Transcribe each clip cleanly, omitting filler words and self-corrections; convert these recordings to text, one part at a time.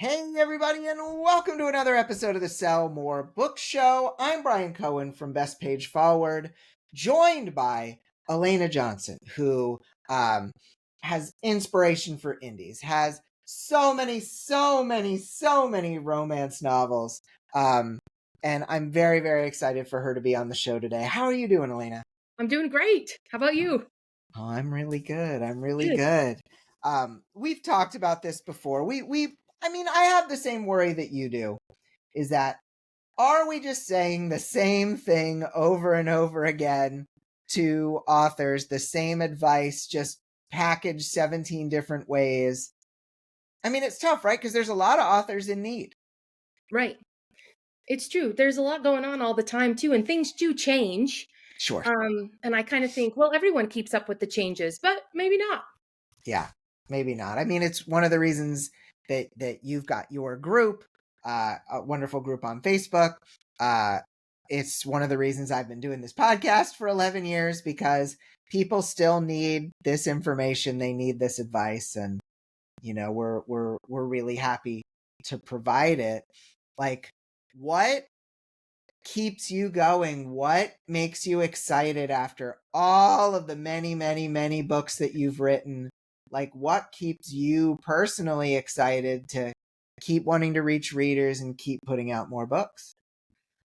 Hey, everybody, and welcome to another episode of the Sell More Book Show. I'm Bryan Cohen from Best Page Forward, joined by Elena Johnson, who has inspiration for indies, has so many romance novels. And I'm very, very excited for her to be on the show today. How are you doing, Elena? I'm doing great. How about you? Oh, I'm really good. I'm really Good. good. We've talked about this before. I have the same worry that you do, is that are we just saying the same thing over and over again to authors, the same advice, just packaged 17 different ways? I mean, it's tough, right? Because there's a lot of authors in need. Right. It's true. There's a lot going on all the time too, and things do change. Sure. And I kind of think, well, everyone keeps up with the changes, but maybe not. Yeah, maybe not. I mean, it's one of the reasons that you've got your group, a wonderful group on Facebook. It's one of the reasons I've been doing this podcast for 11 years, because people still need this information. They need this advice, and we're really happy to provide it. Like, what keeps you going? What makes you excited after all of the many books that you've written? Like, what keeps you personally excited to keep wanting to reach readers and keep putting out more books?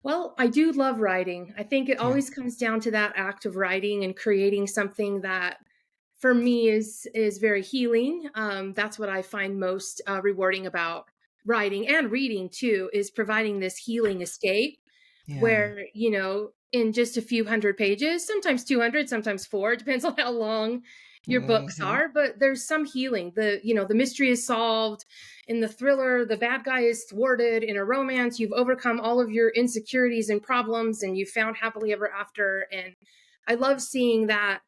Well, I do love writing. I think it Yeah. always comes down to that act of writing and creating something that for me is very healing. That's what I find most rewarding about writing and reading too, is providing this healing escape Yeah. where, in just a few hundred pages, sometimes 200, sometimes 4, it depends on how long your books Mm-hmm. are, but there's some healing. The mystery is solved. In the thriller, the bad guy is thwarted. In a romance, you've overcome all of your insecurities and problems and you found happily ever after. And I love seeing that,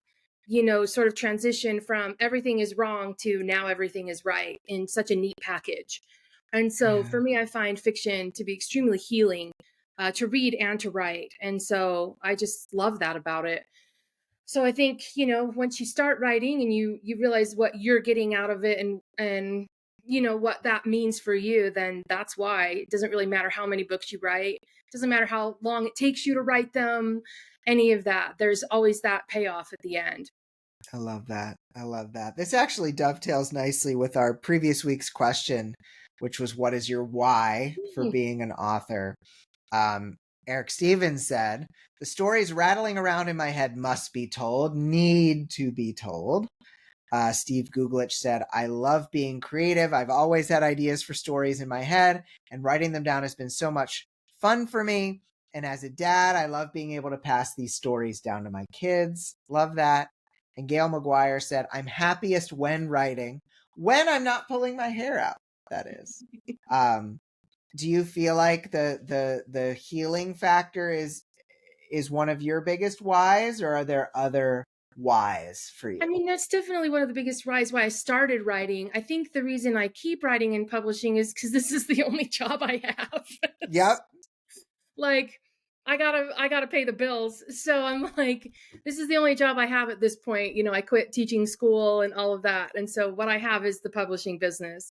sort of transition from everything is wrong to now everything is right in such a neat package. And so Yeah. for me, I find fiction to be extremely healing, to read and to write. And so I just love that about it. So I think, once you start writing and you realize what you're getting out of it and what that means for you, then that's why it doesn't really matter how many books you write. It doesn't matter how long it takes you to write them, any of that. There's always that payoff at the end. I love that. I love that. This actually dovetails nicely with our previous week's question, which was, what is your why for Mm. being an author? Um, Eric Stevens said, the stories rattling around in my head must be told, need to be told. Steve Googlich said, I love being creative. I've always had ideas for stories in my head, and writing them down has been so much fun for me. And as a dad, I love being able to pass these stories down to my kids. Love that. And Gail McGuire said, I'm happiest when writing, when I'm not pulling my hair out, that is. Do you feel like the healing factor is one of your biggest whys, or are there other whys for you? I mean, that's definitely one of the biggest whys why I started writing. I think the reason I keep writing and publishing is because this is the only job I have. Yep. Like, I gotta pay the bills. So I'm like, this is the only job I have at this point. I quit teaching school and all of that. And so what I have is the publishing business.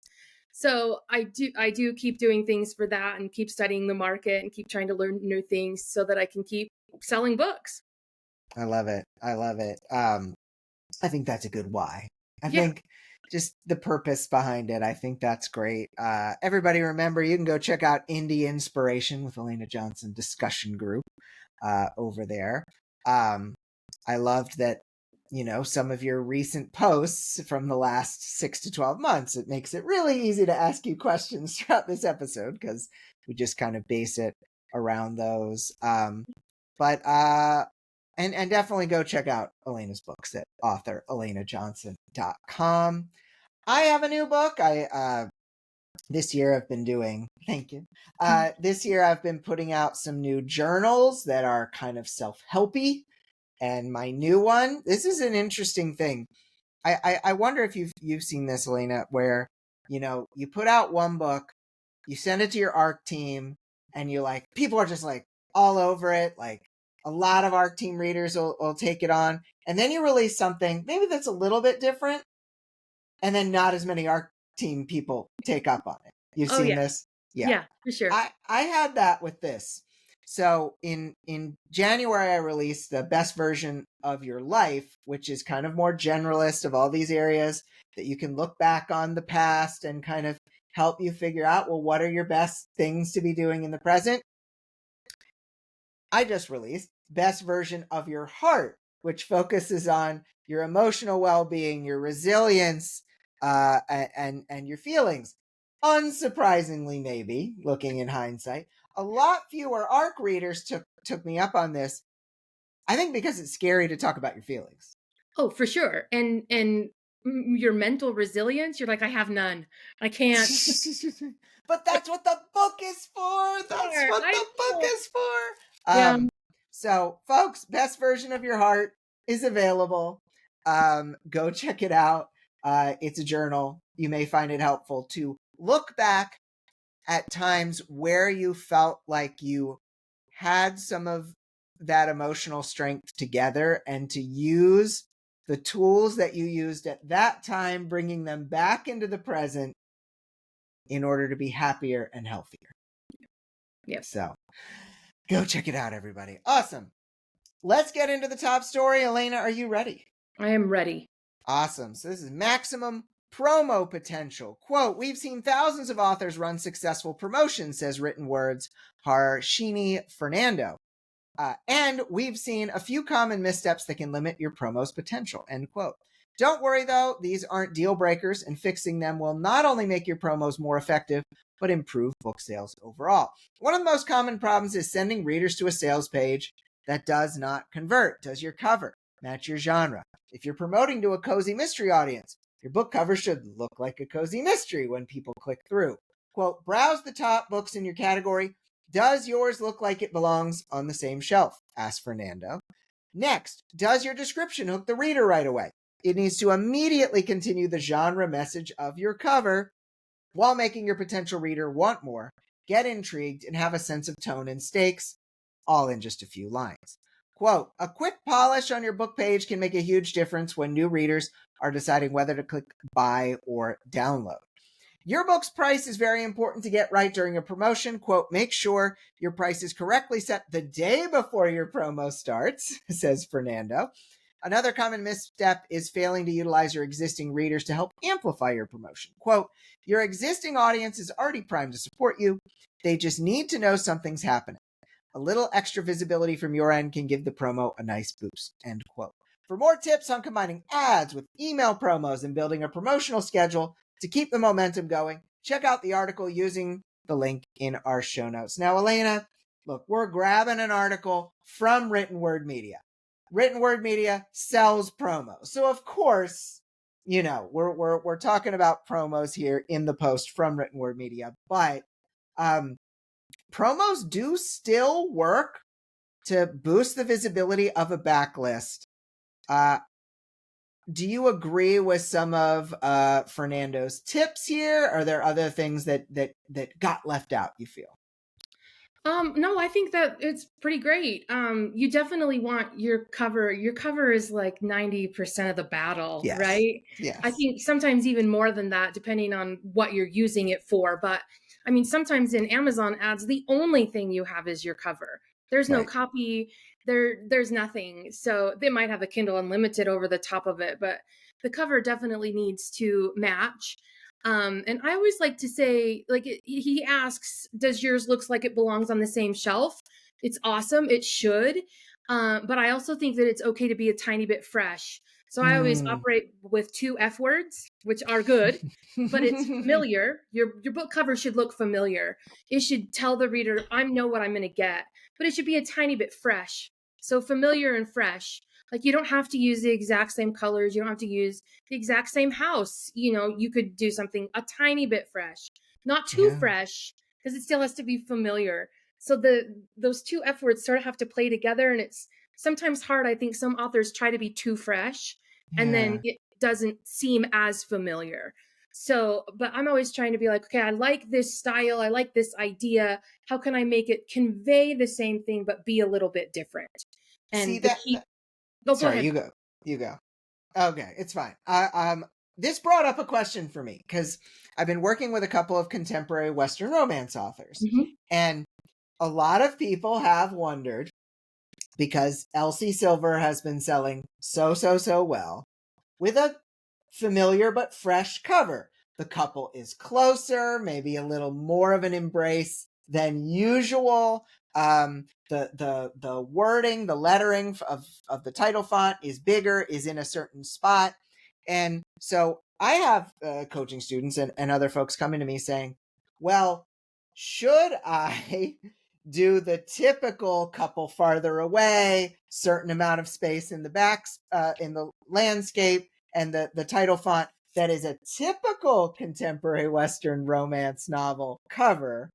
So I do keep doing things for that and keep studying the market and keep trying to learn new things so that I can keep selling books. I love it. I love it. I think that's a good why. I Yeah. think just the purpose behind it, I think that's great. Everybody remember, you can go check out Indie Inspiration with Elena Johnson discussion group over there. I loved that, some of your recent posts from the last 6 to 12 months. It makes it really easy to ask you questions throughout this episode, because we just kind of base it around those. But definitely go check out Elena's books at authorelenajohnson.com. I have a new book. This year I've been doing, thank you. This year I've been putting out some new journals that are kind of self-helpy. And my new one, this is an interesting thing. I wonder if you've seen this, Elena, where you put out one book, you send it to your ARC team, and you're like, people are just like all over it. Like, a lot of ARC team readers will take it on, and then you release something maybe that's a little bit different, and then not as many ARC team people take up on it. You've Oh, seen yeah. this? Yeah. Yeah, for sure. I had that with this. So in January, I released the best version of your life, which is kind of more generalist of all these areas that you can look back on the past and kind of help you figure out, well, what are your best things to be doing in the present? I just released best version of your heart, which focuses on your emotional well-being, your resilience, and your feelings. Unsurprisingly, maybe looking in hindsight, a lot fewer ARC readers took me up on this. I think because it's scary to talk about your feelings. Oh, for sure. And your mental resilience, you're like, I have none. I can't. But that's what the book is for. That's Sure, what I the book know. is for. Yeah. So folks, best version of your heart is available. Go check it out. It's a journal. You may find it helpful to look back at times where you felt like you had some of that emotional strength together and to use the tools that you used at that time, bringing them back into the present in order to be happier and healthier. Yep. So go check it out, everybody. Awesome. Let's get into the top story. Elena, are you ready? I am ready. Awesome. So this is maximum promo potential. Quote, we've seen thousands of authors run successful promotions, says Written Words Harshini Fernando. And we've seen a few common missteps that can limit your promo's potential, end quote. Don't worry, though, these aren't deal breakers, and fixing them will not only make your promos more effective, but improve book sales overall. One of the most common problems is sending readers to a sales page that does not convert. Does your cover match your genre? If you're promoting to a cozy mystery audience, your book cover should look like a cozy mystery when people click through. Quote, browse the top books in your category. Does yours look like it belongs on the same shelf? Asked Fernando. Next, does your description hook the reader right away? It needs to immediately continue the genre message of your cover while making your potential reader want more, get intrigued, and have a sense of tone and stakes, all in just a few lines. Quote, a quick polish on your book page can make a huge difference when new readers are deciding whether to click buy or download. Your book's price is very important to get right during a promotion. Quote, make sure your price is correctly set the day before your promo starts, says Fernando. Another common misstep is failing to utilize your existing readers to help amplify your promotion. Quote, your existing audience is already primed to support you. They just need to know something's happening. A little extra visibility from your end can give the promo a nice boost, end quote. For more tips on combining ads with email promos and building a promotional schedule to keep the momentum going, check out the article using the link in our show notes. Now, Elena, look, we're grabbing an article from Written Word Media. Written Word Media sells promos. So of course, you know, we're talking about promos here in the post from Written Word Media, but promos do still work to boost the visibility of a backlist. Do you agree with some of Fernando's tips here? Are there other things that got left out, you feel? No, I think that it's pretty great. You definitely want your cover. Your cover is like 90% of the battle, Yes. right? Yes. I think sometimes even more than that, depending on what you're using it for. But I mean, sometimes in Amazon ads, the only thing you have is your cover. There's no Right. copy. There's nothing. So they might have a Kindle Unlimited over the top of it, but the cover definitely needs to match. And I always like to say, like, he asks, does yours looks like it belongs on the same shelf? It's awesome. It should. But I also think that it's okay to be a tiny bit fresh. So I always operate with 2 F words, which are good, but it's familiar. Your book cover should look familiar. It should tell the reader, I know what I'm going to get, but it should be a tiny bit fresh. So familiar and fresh. Like, you don't have to use the exact same colors. You don't have to use the exact same house. You know, you could do something a tiny bit fresh, not too fresh, because it still has to be familiar. So those 2 F words sort of have to play together, and it's sometimes hard. I think some authors try to be too fresh, and then it doesn't seem as familiar. So, but I'm always trying to be like, okay, I like this style. I like this idea. How can I make it convey the same thing, but be a little bit different? And See the that? key. Oh, go Sorry, ahead. you go. You go. Okay, it's fine. this brought up a question for me because I've been working with a couple of contemporary Western romance authors, and a lot of people have wondered, because Elsie Silver has been selling so well with a familiar but fresh cover. The couple is closer, maybe a little more of an embrace than usual. The wording, the lettering of the title font is bigger, is in a certain spot. And so I have coaching students and other folks coming to me saying, well, should I do the typical couple farther away, certain amount of space in the backs, in the landscape, and the title font that is a typical contemporary Western romance novel cover?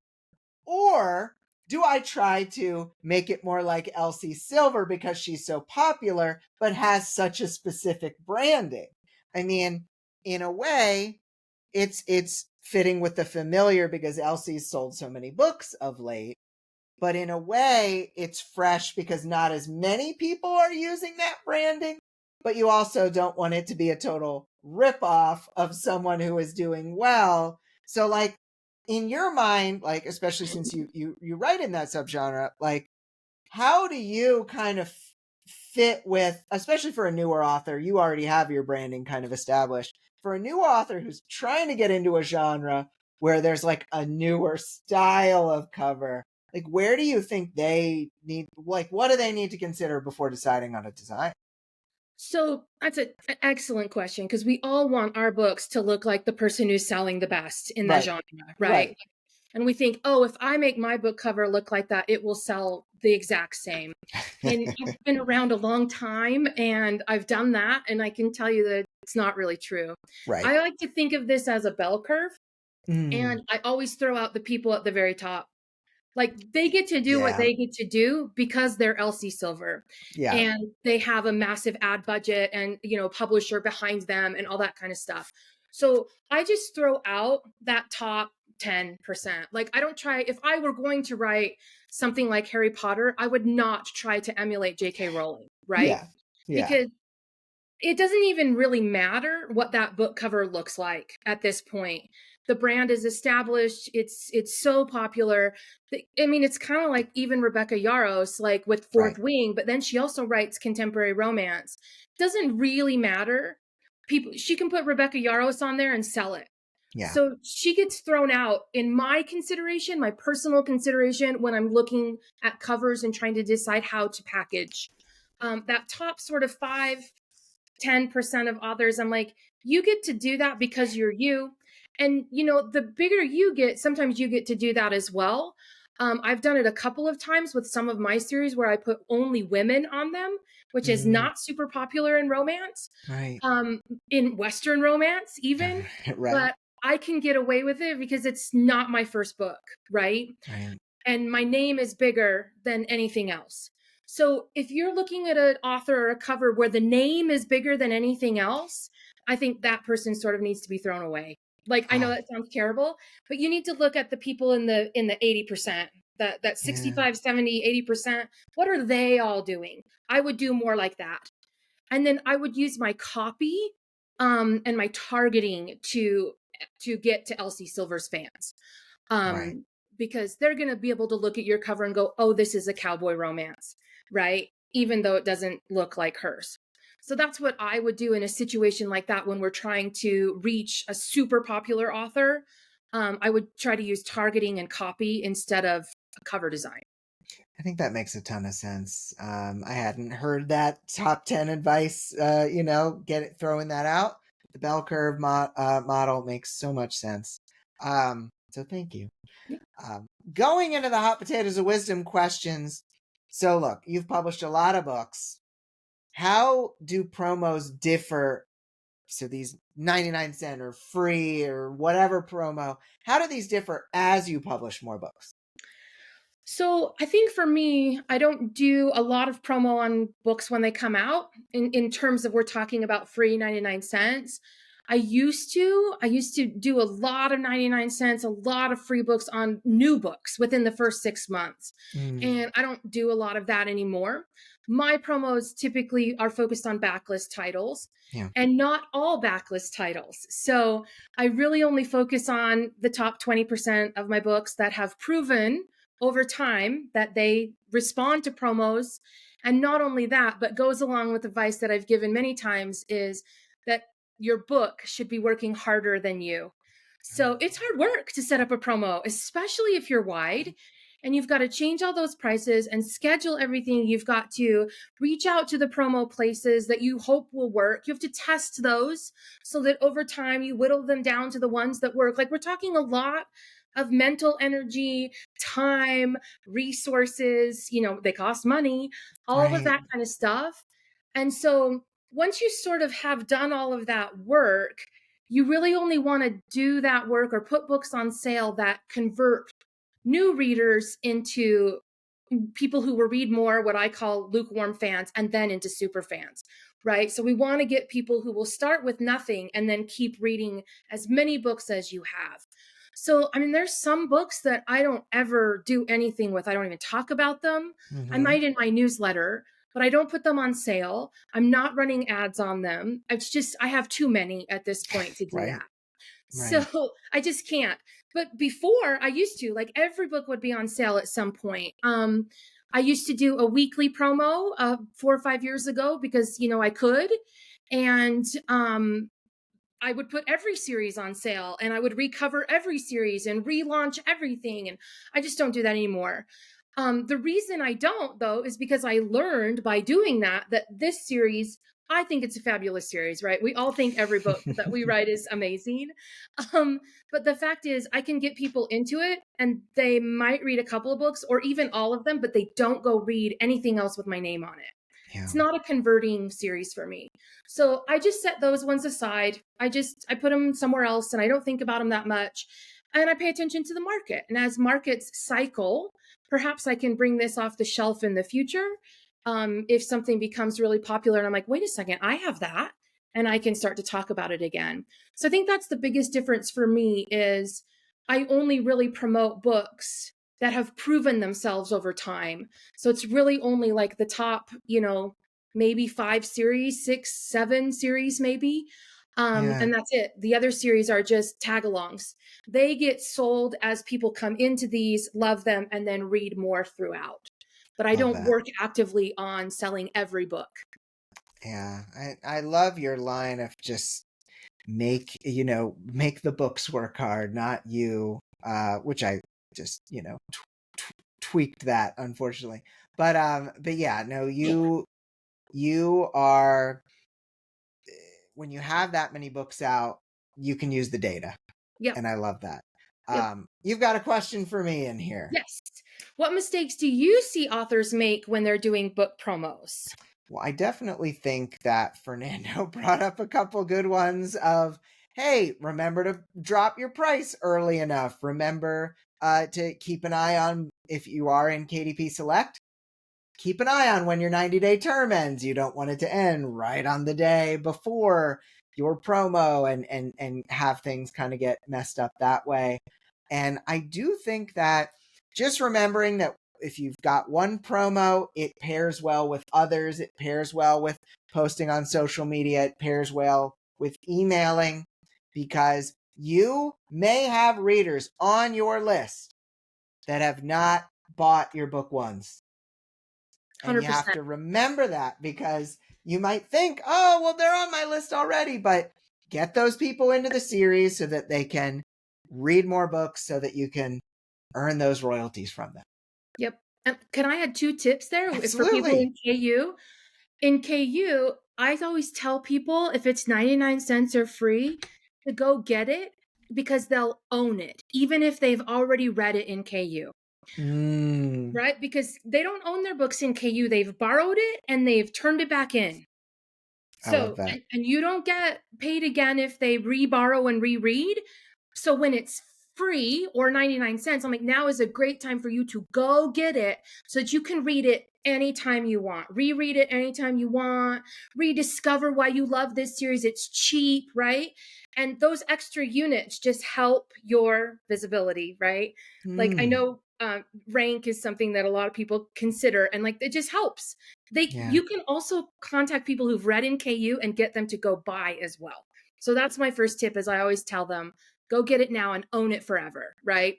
Or do I try to make it more like Elsie Silver because she's so popular, but has such a specific branding? I mean, in a way, it's fitting with the familiar because Elsie's sold so many books of late. But in a way, it's fresh because not as many people are using that branding. But you also don't want it to be a total ripoff of someone who is doing well. So, like, in your mind, like, especially since you write in that subgenre, like, how do you kind of fit with, especially for a newer author, you already have your branding kind of established. For a new author who's trying to get into a genre where there's like a newer style of cover, like, where do you think they need, like, what do they need to consider before deciding on a design? So that's an excellent question, because we all want our books to look like the person who's selling the best in that Right. genre, Right. right? And we think, oh, if I make my book cover look like that, it will sell the exact same. And I've been around a long time and I've done that. And I can tell you that it's not really true. Right. I like to think of this as a bell curve. Mm, And I always throw out the people at the very top. Like, they get to do what yeah. they get to do because they're Elsie Silver, Yeah. and they have a massive ad budget and, publisher behind them and all that kind of stuff. So I just throw out that top 10%. Like, I don't try, if I were going to write something like Harry Potter, I would not try to emulate J.K. Rowling, right? Yeah. Yeah. Because it doesn't even really matter what that book cover looks like at this point. The brand is established. It's so popular. I mean, it's kind of like even Rebecca Yarros, like with Right. Fourth Wing, but then she also writes contemporary romance. Doesn't really matter. She can put Rebecca Yarros on there and sell it. Yeah. So she gets thrown out in my consideration, my personal consideration, when I'm looking at covers and trying to decide how to package. That top sort of 5-10% of authors, I'm like, you get to do that because you're you. And, the bigger you get, sometimes you get to do that as well. I've done it a couple of times with some of my series where I put only women on them, which is Mm, not super popular in romance, right. in Western romance, even. Right. But I can get away with it because it's not my first book, right? Right. And my name is bigger than anything else. So if you're looking at an author or a cover where the name is bigger than anything else, I think that person sort of needs to be thrown away. Like, I know Oh, that sounds terrible, but you need to look at the people in the 80%, that yeah. 65, 70, 80%. What are they all doing? I would do more like that. And then I would use my copy and my targeting to get to Elsie Silver's fans. Right. Because they're going to be able to look at your cover and go, oh, this is a cowboy romance, right? Even though it doesn't look like hers. So that's what I would do in a situation like that when we're trying to reach a super popular author. I would try to use targeting and copy instead of a cover design. I think that makes a ton of sense. I hadn't heard that top 10 advice, throwing that out. The bell curve model makes so much sense. So thank you. Going into the hot potatoes of wisdom questions. So look, you've published a lot of books. How do promos differ? So these 99-cent or free or whatever promo, how do these differ as you publish more books? So I think for me, I don't do a lot of promo on books when they come out in terms of we're talking about free 99 cents. I used to do a lot of 99 cents, a lot of free books on new books within the first 6 months. Mm, And I don't do a lot of that anymore. My promos typically are focused on backlist titles yeah. and not all backlist titles. So I really only focus on the top 20% of my books that have proven over time that they respond to promos. And not only that, but goes along with advice that I've given many times is that your book should be working harder than you. So it's hard work to set up a promo, especially if you're wide and you've got to change all those prices and schedule everything. You've got to reach out to the promo places that you hope will work. You have to test those so that over time you whittle them down to the ones that work. Like, we're talking a lot of mental energy, time, resources, they cost money, all of Right. that kind of stuff. And so once you sort of have done all of that work, you really only want to do that work or put books on sale that convert new readers into people who will read more, what I call lukewarm fans, and then into super fans, right? So we want to get people who will start with nothing and then keep reading as many books as you have. So, I mean, there's some books that I don't ever do anything with. I don't even talk about them. I Mm-hmm. might in my newsletter, but I don't put them on sale. I'm not running ads on them. It's just, I have too many at this point to do Right. that. Right. So I just can't. But before, I used to, like, every book would be on sale at some point. I used to do a weekly promo 4 or 5 years ago because, I could. And I would put every series on sale and I would recover every series and relaunch everything. And I just don't do that anymore. The reason I don't, though, is because I learned by doing that this series, I think it's a fabulous series, right? We all think every book that we write is amazing. Um, but the fact is, I can get people into it and they might read a couple of books or even all of them, but they don't go read anything else with my name on it. Yeah. It's not a converting series for me. So I just set those ones aside. I put them somewhere else and I don't think about them that much. And I pay attention to the market. And as markets cycle, perhaps I can bring this off the shelf in the future. If something becomes really popular and I'm like, wait a second, I have that. And I can start to talk about it again. So I think that's the biggest difference for me is I only really promote books that have proven themselves over time. So it's really only like the top, maybe 5 series, 6, 7 series, maybe. Yeah. And that's it. The other series are just tag alongs. They get sold as people come into these, love them, and then read more throughout. But I Love don't that. work actively on selling every book. Yeah. I love your line of just make the books work hard, not you, which I just, tweaked that, unfortunately. But yeah, no, you are, when you have that many books out, you can use the data. Yep. And I love that. Yep. You've got a question for me in here. Yes. What mistakes do you see authors make when they're doing book promos? Well, I definitely think that Fernando brought up a couple good ones of, hey, remember to drop your price early enough. Remember to keep an eye on, if you are in KDP Select, keep an eye on when your 90-day term ends. You don't want it to end right on the day before your promo and have things kind of get messed up that way. And I do think that just remembering that if you've got one promo, it pairs well with others. It pairs well with posting on social media. It pairs well with emailing, because you may have readers on your list that have not bought your book once. And you have 100%. to remember that, because you might think, oh, well, they're on my list already. But get those people into the series so that they can read more books, so that you can earn those royalties from them. Yep. Can I add 2 tips there for people Absolutely. in KU? In KU, I always tell people if it's 99 cents or free to go get it because they'll own it, even if they've already read it in KU, Mm, right? Because they don't own their books in KU. They've borrowed it and they've turned it back in. I love So, that. and you don't get paid again if they reborrow and reread. So when it's free or 99 cents. I'm like, now is a great time for you to go get it so that you can read it anytime you want, reread it anytime you want, rediscover why you love this series. It's cheap, right? And those extra units just help your visibility, right? Like I know rank is something that a lot of people consider, and like it just helps. Yeah. You can also contact people who've read in KU and get them to go buy as well. So that's my first tip, is I always tell them, go get it now and own it forever, right?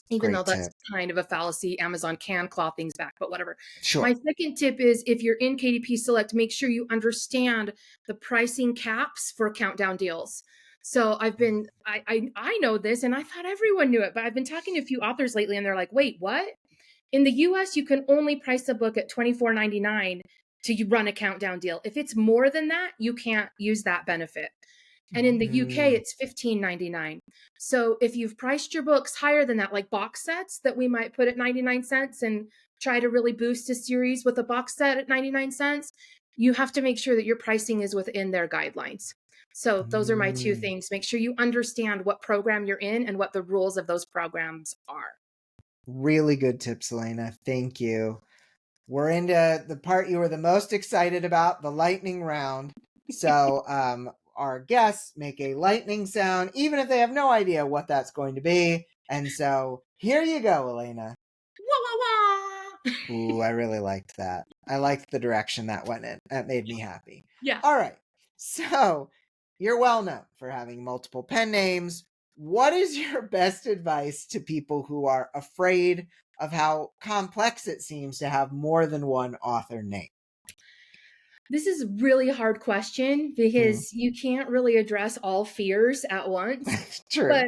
Even though Great that's tip. kind of a fallacy. Amazon can claw things back, but whatever. Sure. My second tip is, if you're in KDP Select, make sure you understand the pricing caps for countdown deals. So I know this, and I thought everyone knew it, but I've been talking to a few authors lately, and they're like, wait, what? In the US, you can only price a book at $24.99 to run a countdown deal. If it's more than that, you can't use that benefit. And in the UK, it's $15.99. So if you've priced your books higher than that, like box sets that we might put at 99 cents and try to really boost a series with a box set at 99 cents, you have to make sure that your pricing is within their guidelines. So those are my two things. Make sure you understand what program you're in and what the rules of those programs are. Really good tips, Elena. Thank you. We're into the part you were the most excited about, the lightning round. So our guests make a lightning sound, even if they have no idea what that's going to be. And so here you go, Elena. Wah, wah, wah. Ooh, I really liked that. I liked the direction that went in. That made me happy. Yeah. All right. So you're well known for having multiple pen names. What is your best advice to people who are afraid of how complex it seems to have more than one author name? This is a really hard question because you can't really address all fears at once. True. But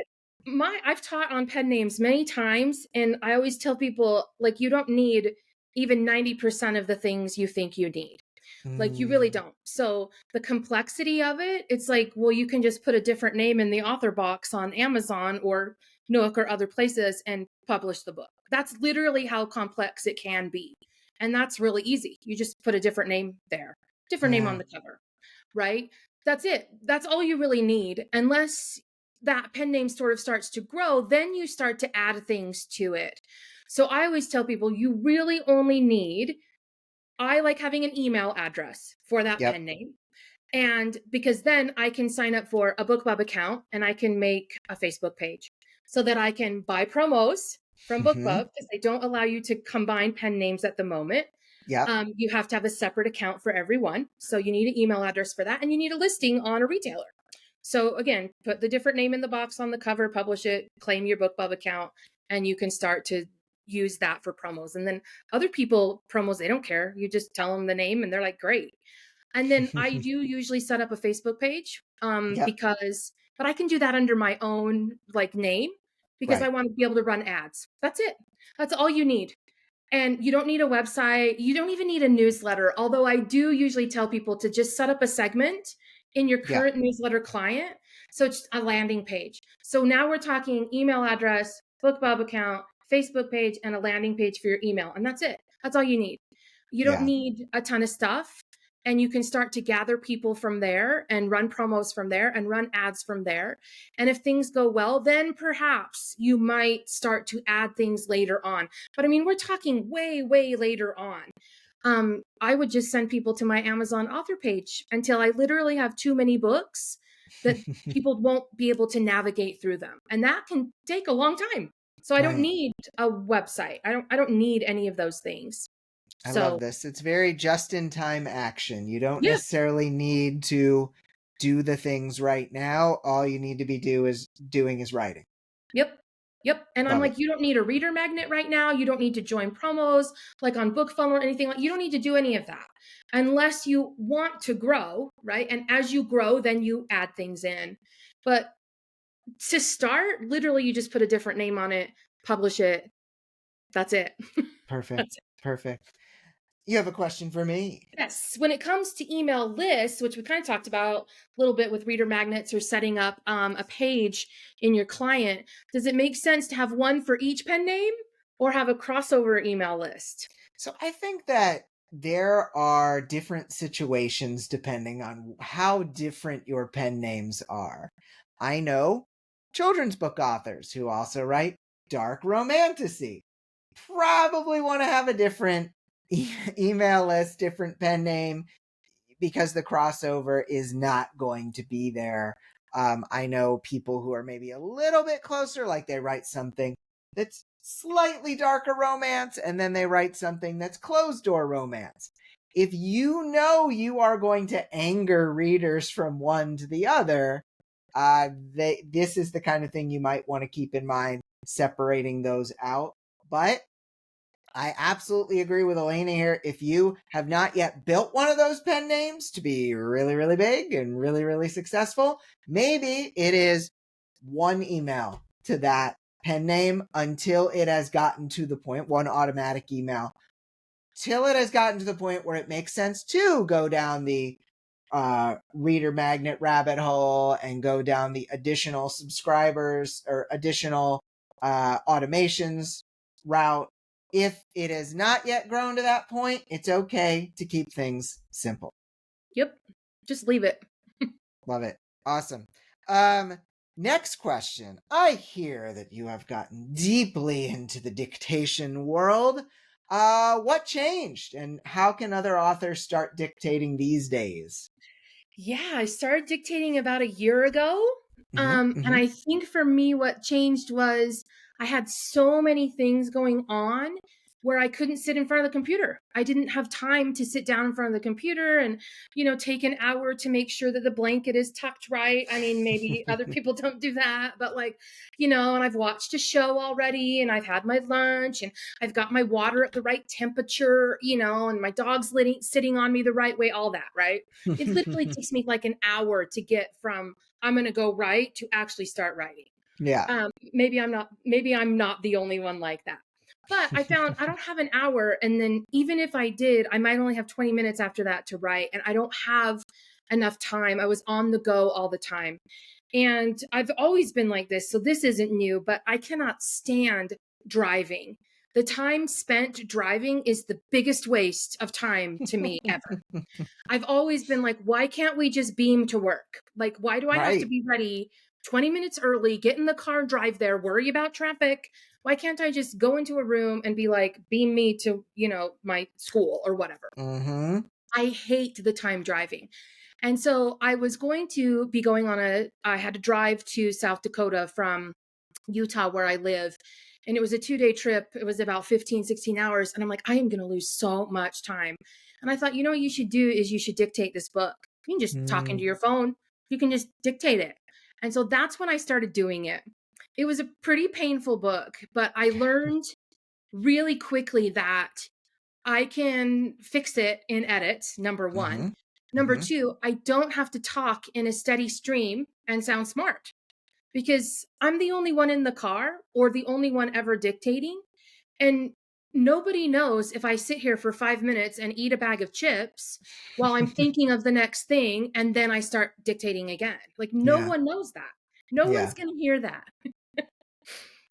I've taught on pen names many times, and I always tell people, like, you don't need even 90% of the things you think you need. Like, you really don't. So the complexity of it, it's like, well, you can just put a different name in the author box on Amazon or Nook or other places and publish the book. That's literally how complex it can be. And that's really easy. You just put a different name there, different name on Yeah. the cover, right? That's it. That's all you really need. Unless that pen name sort of starts to grow, then you start to add things to it. So I always tell people, you really only need, I like having an email address for that Yep. pen name. And because then I can sign up for a BookBub account and I can make a Facebook page so that I can buy promos from BookBub, because they don't allow you to combine pen names at the moment. Yep. You have to have a separate account for everyone. So you need an email address for that, and you need a listing on a retailer. So again, put the different name in the box on the cover, publish it, claim your BookBub account, and you can start to use that for promos. And then other people, promos, they don't care. You just tell them the name and they're like, great. And then I do usually set up a Facebook page Yep. but I can do that under my own like name because Right. I want to be able to run ads. That's it. That's all you need. And you don't need a website. You don't even need a newsletter. Although I do usually tell people to just set up a segment in your Yeah. current newsletter client. So it's a landing page. So now we're talking email address, BookBub account, Facebook page, and a landing page for your email. And that's it. That's all you need. You don't Yeah. need a ton of stuff. And you can start to gather people from there and run promos from there and run ads from there. And if things go well, then perhaps you might start to add things later on. But I mean, we're talking way, way later on. I would just send people to my Amazon author page until I literally have too many books that people won't be able to navigate through them. And that can take a long time. So I don't Right. need a website. I don't need any of those things. I love So this. It's very just in time action. You don't yeah. necessarily need to do the things right now. All you need to be doing is writing. Yep. Yep. And I'm Love it. like, you don't need a reader magnet right now. You don't need to join promos like on BookFunnel or anything like. You don't need to do any of that unless you want to grow, right? And as you grow, then you add things in. But to start, literally, you just put a different name on it, publish it. That's it. Perfect. That's it. Perfect. You have a question for me. Yes. When it comes to email lists, which we kind of talked about a little bit with reader magnets or setting up a page in your client, does it make sense to have one for each pen name or have a crossover email list? So I think that there are different situations depending on how different your pen names are. I know children's book authors who also write dark romantasy probably want to have a different email list, different pen name, because the crossover is not going to be there. I know people who are maybe a little bit closer, like they write something that's slightly darker romance, and then they write something that's closed door romance. If you know you are going to anger readers from one to the other, this is the kind of thing you might want to keep in mind, separating those out. But I absolutely agree with Elena here. If you have not yet built one of those pen names to be really, really big and really, really successful, maybe it is one email to that pen name until it has gotten to the point, one automatic email, till it has gotten to the point where it makes sense to go down the reader magnet rabbit hole and go down the additional subscribers or additional automations route. If it has not yet grown to that point, it's okay to keep things simple. Yep. Just leave it. Love it. Awesome. Next question. I hear that you have gotten deeply into the dictation world. What changed, and how can other authors start dictating these days? Yeah, I started dictating about a year ago. Mm-hmm, And mm-hmm. I think for me, what changed was I had so many things going on where I couldn't sit in front of the computer. I didn't have time to sit down in front of the computer and, take an hour to make sure that the blanket is tucked right. I mean, maybe other people don't do that, but and I've watched a show already and I've had my lunch and I've got my water at the right temperature, and my dog's sitting on me the right way, all that, right? It literally takes me like an hour to get from I'm going to go write to actually start writing. Yeah. Maybe I'm not the only one like that. But I found I don't have an hour. And then even if I did, I might only have 20 minutes after that to write. And I don't have enough time. I was on the go all the time. And I've always been like this. So this isn't new, but I cannot stand driving. The time spent driving is the biggest waste of time to me ever. I've always been like, why can't we just beam to work? Like, why do I have to Right. be ready 20 minutes early, get in the car, drive there, worry about traffic? Why can't I just go into a room and be like, beam me to, my school or whatever? Mm-hmm. I hate the time driving. And so I was going to be going I had to drive to South Dakota from Utah where I live. And it was a 2-day trip. It was about 15, 16 hours. And I'm like, I am going to lose so much time. And I thought, what you should do is you should dictate this book. You can just talk into your phone. You can just dictate it. And so that's when I started doing it. It was a pretty painful book, but I learned really quickly that I can fix it in edit, number one. Mm-hmm. Number Mm-hmm. two, I don't have to talk in a steady stream and sound smart because I'm the only one in the car or the only one ever dictating. And nobody knows if I sit here for 5 minutes and eat a bag of chips while I'm thinking of the next thing and then I start dictating again. Like, no Yeah. one knows that. No one's Yeah. going to hear that.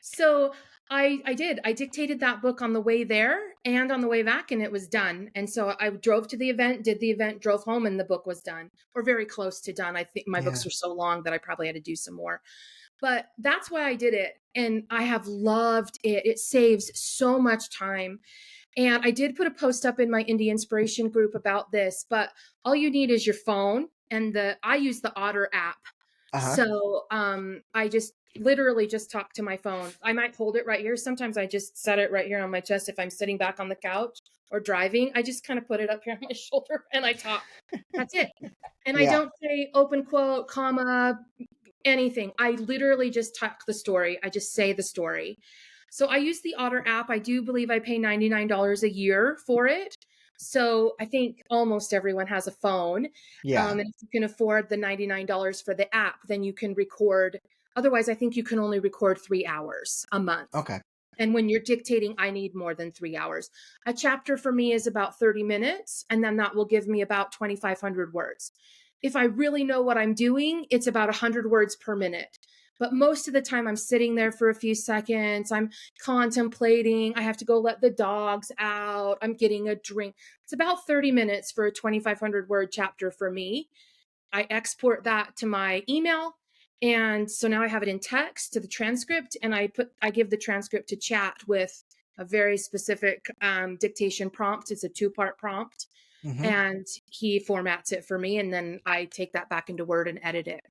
So I did. I dictated that book on the way there and on the way back, and it was done. And so I drove to the event, did the event, drove home, and the book was done, or very close to done. I think my Yeah. books are so long that I probably had to do some more. But that's why I did it. And I have loved it. It saves so much time. And I did put a post up in my Indie Inspiration group about this, but all you need is your phone. And I use the Otter app. Uh-huh. So I just literally just talk to my phone. I might hold it right here. Sometimes I just set it right here on my chest if I'm sitting back on the couch or driving. I just kind of put it up here on my shoulder and I talk. That's it. And I Yeah. don't say open quote, comma, anything. I literally just talk the story. I just say the story. So I use the Otter app. I do believe I pay $99 a year for it. So I think almost everyone has a phone. Yeah. And if you can afford the $99 for the app, then you can record. Otherwise, I think you can only record 3 hours a month. Okay. And when you're dictating, I need more than 3 hours. A chapter for me is about 30 minutes, and then that will give me about 2,500 words. If I really know what I'm doing, it's about 100 words per minute. But most of the time, I'm sitting there for a few seconds. I'm contemplating. I have to go let the dogs out. I'm getting a drink. It's about 30 minutes for a 2,500 word chapter for me. I export that to my email And so now I have it in text to the transcript, and I give the transcript to chat with a very specific dictation prompt. It's a 2-part prompt, Mm-hmm. and he formats it for me, and then I take that back into Word and edit it.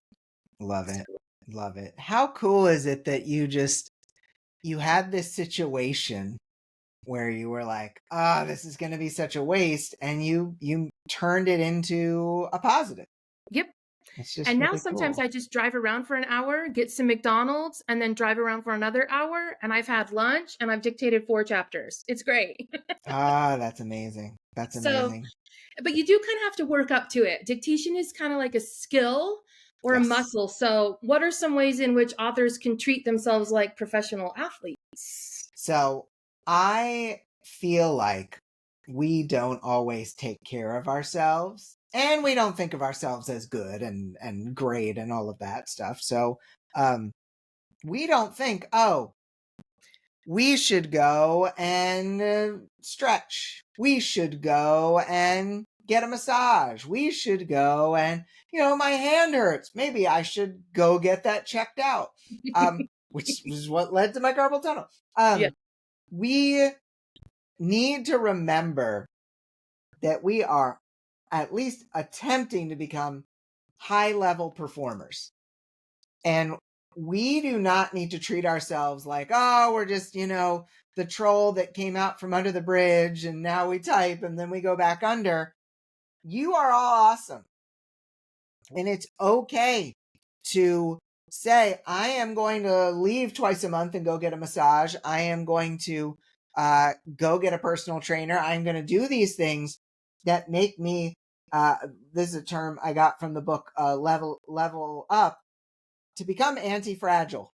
Love it. Love it. How cool is it that you had this situation where you were like, this is going to be such a waste, and you turned it into a positive. Yep. It's just And now really sometimes cool. I just drive around for an hour, get some McDonald's, and then drive around for another hour, and I've had lunch and I've dictated 4 chapters. It's great. That's amazing. That's So, amazing. but you do kind of have to work up to it. Dictation is kind of like a skill or a Yes. muscle. So, what are some ways in which authors can treat themselves like professional athletes? So I feel like we don't always take care of ourselves, and we don't think of ourselves as good and great and all of that stuff. So we don't think, oh, we should go and stretch. We should go and get a massage. We should go and, my hand hurts. Maybe I should go get that checked out. Which is what led to my carpal tunnel. Yeah. We need to remember that we are at least attempting to become high level performers. And we do not need to treat ourselves like, oh, we're just, the troll that came out from under the bridge and now we type and then we go back under. You are all awesome. And it's okay to say, I am going to leave twice a month and go get a massage. I am going to go get a personal trainer. I'm going to do these things that make me, this is a term I got from the book, Level Up, to become anti-fragile,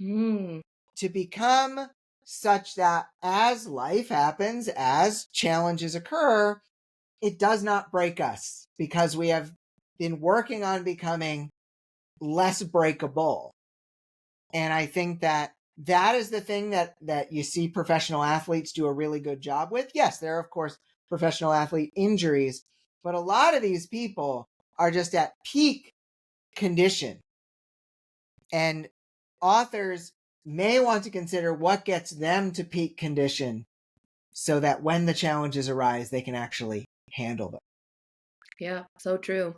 to become such that as life happens, as challenges occur, it does not break us because we have been working on becoming less breakable. And I think that is the thing that you see professional athletes do a really good job with. Yes, there are, of course, professional athlete injuries, but a lot of these people are just at peak condition. And authors may want to consider what gets them to peak condition so that when the challenges arise, they can actually handle them. Yeah, so true.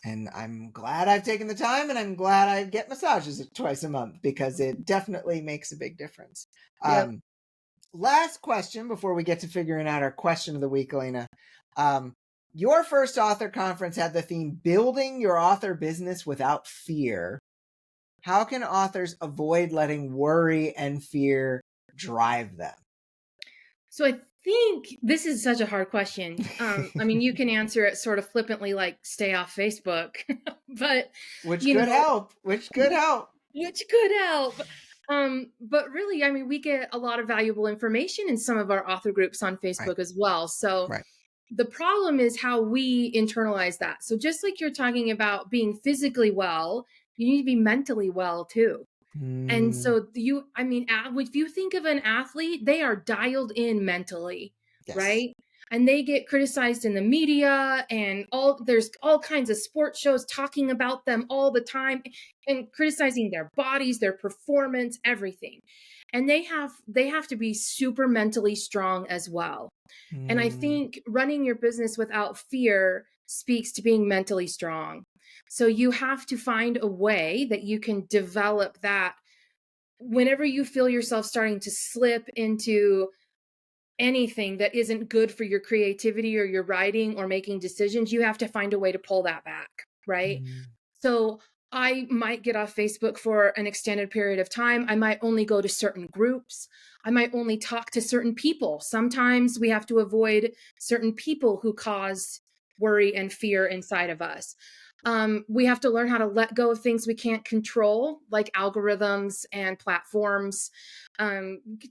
And I'm glad I've taken the time, and I'm glad I get massages twice a month because it definitely makes a big difference. Yep. Last question before we get to figuring out our question of the week, Elena. Your first author conference had the theme Building Your Author Business Without Fear. How can authors avoid letting worry and fear drive them? So I think this is such a hard question. I mean, you can answer it sort of flippantly, like stay off Facebook, but Which you could know, help. Which could help. which could help. But really, I mean, we get a lot of valuable information in some of our author groups on Right. Facebook as well. So Right. the problem is how we internalize that. So just like you're talking about being physically well, you need to be mentally well too. And so if you think of an athlete, they are dialed in mentally, Yes. right? And they get criticized in the media and there's all kinds of sports shows talking about them all the time and criticizing their bodies, their performance, everything. And they have to be super mentally strong as well. And I think running your business without fear speaks to being mentally strong. So you have to find a way that you can develop that whenever you feel yourself starting to slip into anything that isn't good for your creativity or your writing or making decisions, you have to find a way to pull that back, right? So I might get off Facebook for an extended period of time. I might only go to certain groups. I might only talk to certain people. Sometimes we have to avoid certain people who cause worry and fear inside of us. We have to learn how to let go of things we can't control, like algorithms and platforms,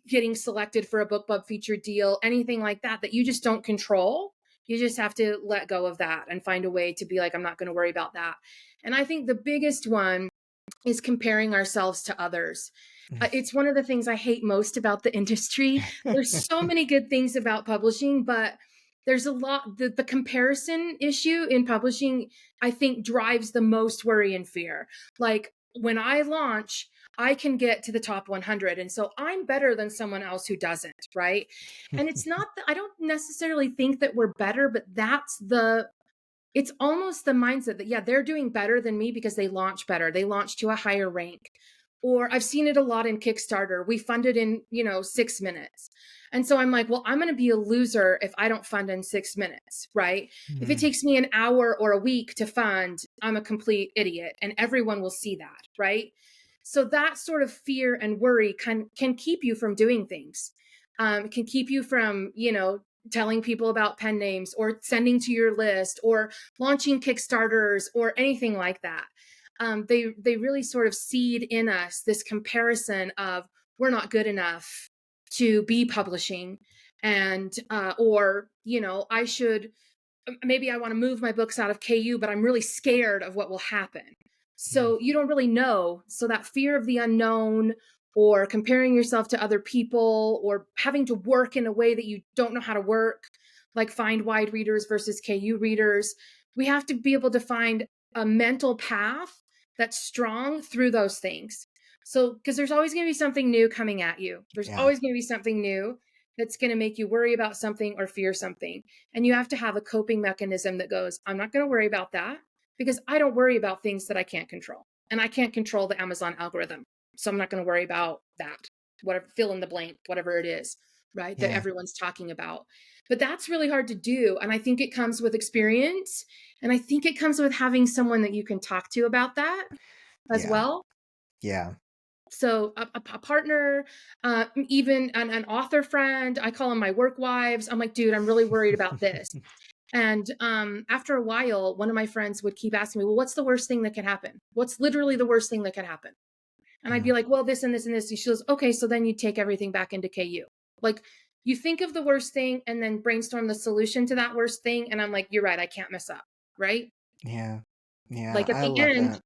getting selected for a book club feature deal, anything like that, that you just don't control. You just have to let go of that and find a way to be like, I'm not going to worry about that. And I think the biggest one is comparing ourselves to others. It's one of the things I hate most about the industry. There's so many good things about publishing, but there's a lot, the comparison issue in publishing, I think, drives the most worry and fear. Like when I launch, I can get to the top 100. And so I'm better than someone else who doesn't, right? And it's not that I don't necessarily think that we're better, but it's almost the mindset that, yeah, they're doing better than me because they launch better. They launch to a higher rank. Or I've seen it a lot in Kickstarter. We funded in, 6 minutes. And so I'm like, well, I'm going to be a loser if I don't fund in 6 minutes, right? If it takes me an hour or a week to fund, I'm a complete idiot and everyone will see that, right? So that sort of fear and worry can keep you from doing things. Can keep you from, telling people about pen names or sending to your list or launching Kickstarters or anything like that. They really sort of seed in us this comparison of we're not good enough to be publishing, and or I should, maybe I want to move my books out of KU, but I'm really scared of what will happen. So you don't really know. So that fear of the unknown, or comparing yourself to other people, or having to work in a way that you don't know how to work, like find wide readers versus KU readers. We have to be able to find a mental path that's strong through those things. So, because there's always going to be something new coming at you. There's Yeah. always going to be something new that's going to make you worry about something or fear something. And you have to have a coping mechanism that goes, I'm not going to worry about that because I don't worry about things that I can't control. And I can't control the Amazon algorithm. So I'm not going to worry about that, whatever, fill in the blank, whatever it is, right? That everyone's talking about. But that's really hard to do. And I think it comes with experience. And I think it comes with having someone that you can talk to about that as well. Yeah. So a partner, even an author friend, I call them my work wives. I'm like, dude, I'm really worried about this. And after a while, one of my friends would keep asking me, well, what's the worst thing that could happen? What's literally the worst thing that could happen? And I'd be like, well, this and this and this. And she goes, okay, so then you take everything back into KU. Like you think of the worst thing and then brainstorm the solution to that worst thing. And I'm like, you're right, I can't mess up. Right. Yeah. Like at I the love end,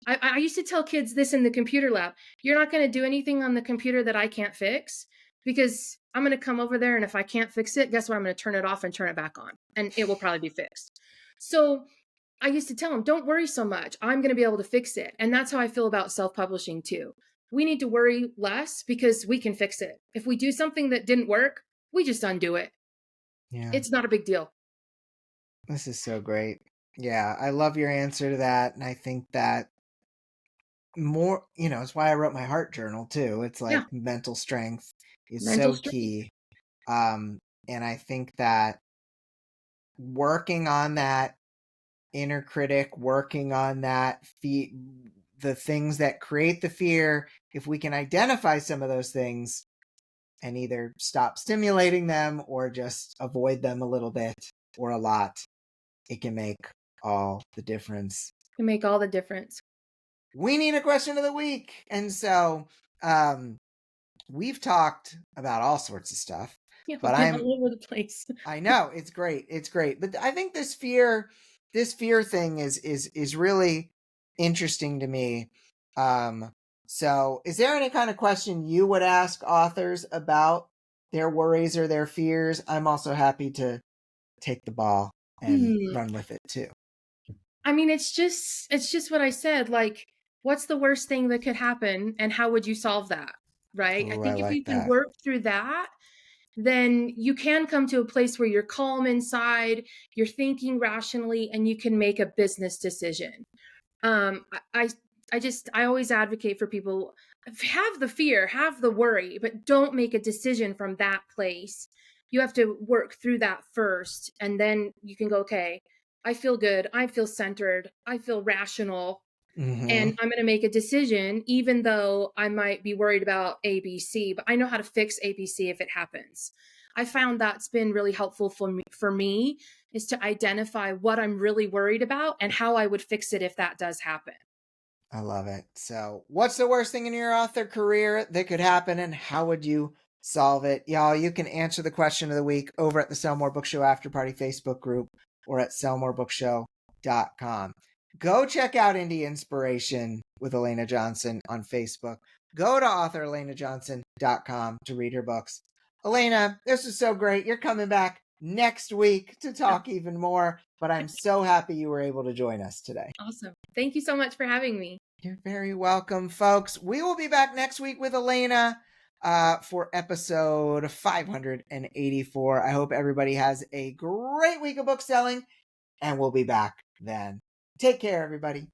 that. I used to tell kids this in the computer lab. You're not going to do anything on the computer that I can't fix, because I'm going to come over there, and if I can't fix it, guess what? I'm going to turn it off and turn it back on, and it will probably be fixed. So I used to tell them, don't worry so much. I'm going to be able to fix it. And that's how I feel about self-publishing too. We need to worry less because we can fix it. If we do something that didn't work, we just undo it. Yeah. It's not a big deal. This is so great. Yeah, I love your answer to that. And I think that more, it's why I wrote my heart journal too. It's like Yeah. mental strength is Mental so strength. key. And I think that working on that inner critic, working on that the things that create the fear, if we can identify some of those things and either stop stimulating them or just avoid them a little bit or a lot, it can make all the difference. It can make all the difference. We need a question of the week. And so we've talked about all sorts of stuff. Yeah, But been all over the place. I know, it's great. It's great. But I think this fear thing is really interesting to me. So is there any kind of question you would ask authors about their worries or their fears? I'm also happy to take the ball and run with it too. I mean, it's just what I said. Like, what's the worst thing that could happen and how would you solve that? Right? Ooh, I I think if like you can that. work through that, then you can come to a place where you're calm inside, you're thinking rationally, and you can make a business decision. Um, I, I always advocate for people, have the fear, have the worry, but don't make a decision from that place. You have to work through that first, and then you can go, okay, I feel good, I feel centered, I feel rational, and I'm going to make a decision, even though I might be worried about ABC, but I know how to fix ABC if it happens. I found that's been really helpful for me is to identify what I'm really worried about and how I would fix it if that does happen. I love it. So, what's the worst thing in your author career that could happen, and how would you solve it? Y'all, you can answer the question of the week over at the Sell More Book Show After Party Facebook group or at sellmorebookshow.com. Go check out Indie Inspiration with Elena Johnson on Facebook. Go to authorelenajohnson.com to read her books. Elena, this is so great. You're coming back next week to talk even more. But I'm so happy you were able to join us today. Awesome. Thank you so much for having me. You're very welcome, folks. We will be back next week with Elena for episode 584. I hope everybody has a great week of book selling, and we'll be back then. Take care, everybody.